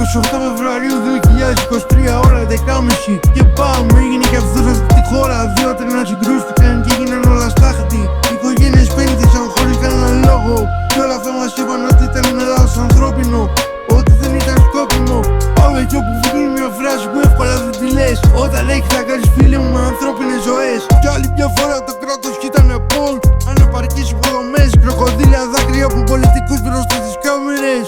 28 Φεβρουαρίου 2023, ώρα 11.30 και πάμε. Έγινε και αυτό σε αυτή τη χώρα. Δύο τρένα συγκρούστηκαν και έγιναν όλα στάχτη. Οικογένειες πένθησαν χωρίς κανέναν λόγο. Κι όλα αυτά μας είπαν ότι ήταν λάθος ανθρώπινο, ότι δεν ήταν σκόπιμο. Πάμε κι όπου βγει μια φράση που εύκολα δεν τη λες. Όταν έχεις να κάνεις φίλοι μου με ανθρώπινες ζωές. Κι άλλη μια φορά το κράτος κοίτανε πόλ. Ανεπαρκείς υποδομές, κροκοδίλια δάκρυα από πολιτικούς μπροστά στις κάμερες.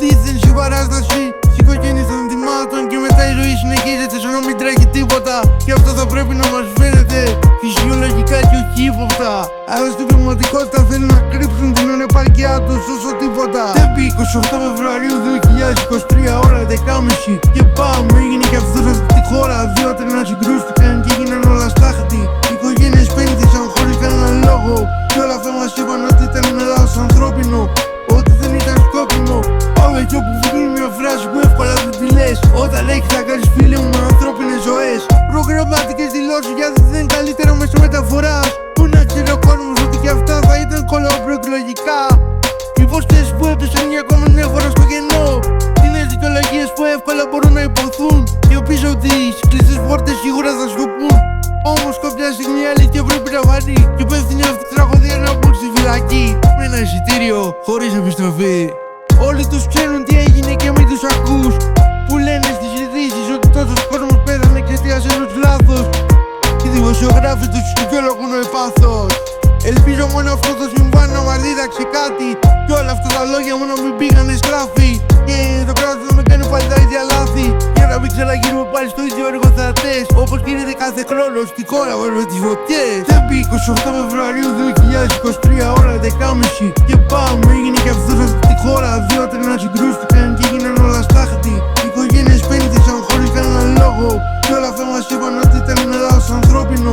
Δίθεν συμπαράσταση στις οικογένειες των θυμάτων. Και μετά η ζωή συνεχίζεται σαν να μην τρέχει τίποτα. Και αυτό θα πρέπει να μας φαίνεται φυσιολογικά και όχι ύποπτα. Αλλά στην πραγματικότητα θέλουν να κρύψουν την ανεπάρκειά τους όσο τίποτα. Τέμπη 28 Φεβρουαρίου 2023, ώρα 11.30 και πάμε. Έγινε και αυτό σε αυτή τη χώρα. Δύο τρένα συγκρούστηκαν και έγιναν όλα στάχτη. Οικογένειες πένθησαν χωρίς κανέναν λόγο. Και όλα αυτά μας είπαν ότι ήταν λάθος ανθρώπινο, ότι δεν ήταν σκόπιμο. Πάμε κι όπου βγει μια φράση που εύκολα δεν τη λες. Όταν έχεις να κάνεις φίλοι μου με ανθρώπινες ζωές. Προγραμματικές δηλώσεις γιατί δεν είναι καλύτερο μέσω μεταφοράς. Πού να ξέρει ο κόσμος ότι κι αυτά θα ήταν κολοπροεκλογικά. Υποσχέσεις που έπεσαν για ακόμα μια φορά στο κενό. Τι νέες δικαιολογίες που εύκολα μπορούν να υποθούν. Και πίσω από τις κλειστές πόρτες σίγουρα θα σκοπούν. Όμως κάποια στιγμή η αλήθεια πρέπει να φανεί. Και υπεύθυνη αυτή τη τραγωδία να μπουν στη φυλακή με ένα εισιτήριο χωρίς επιστροφή. Όλοι τους ξέρουν τι έγινε και μην τους ακούς. Που λένε στις ειδήσεις ότι τόσος κόσμος πέθανε εξαιτίας ενός λάθος. Οι δημοσιογράφοι τους δικαιολογούν με πάθος. Ελπίζω μόνο αυτό το συμβάν να μας δίδαξε κάτι. Κι όλα αυτά τα λόγια μόνο μην πήγανε στράφη. Και το κράτος να με κάνει πάλι τα ίδια λάθη. Για να μην ξαναγίνουμε πάλι στο ίδιο έργο θεατές. Όπως γίνεται κάθε χρόνο στη χώρα μας με τις φωτιές. Τέμπη 28 Φεβρουαρίου 2023, ώρα 11.30 και πάμε. Έγινε και αυτό σε αυτή τη χώρα. Δύο τρένα συγκρούστηκαν και έγιναν όλα στάχτη. Οικογένειες πένθησαν χωρίς κανέναν λόγο. Και όλα αυτά μας είπαν ότι ήταν λάθος ανθρώπινο,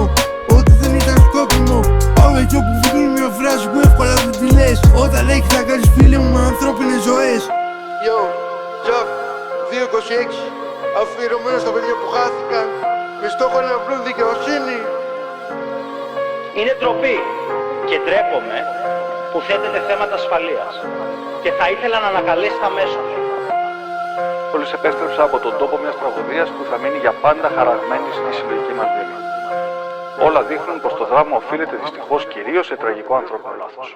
ότι δεν ήταν σκόπιμο. Πάμε κι όπου βγει μια φράση που εύκολα δεν τη λες. Όταν έχεις να κάνεις φίλοι μου με ανθρώπινες ζωές. Yo, Jack, 226, αφιερωμένο στα παιδιά που χάθηκαν, με στόχο να βρουν δικαιοσύνη. Είναι ντροπή και ντρέπομαι που θέτετε θέματα ασφαλείας και θα ήθελα να ανακαλέσετε αμέσως. Μόλις επέστρεψα από τον τόπο μιας τραγωδίας που θα μείνει για πάντα χαραγμένη στη συλλογική μας μνήμη. Όλα δείχνουν πως το δράμα οφείλεται δυστυχώς κυρίως σε τραγικό ανθρώπινο λάθος.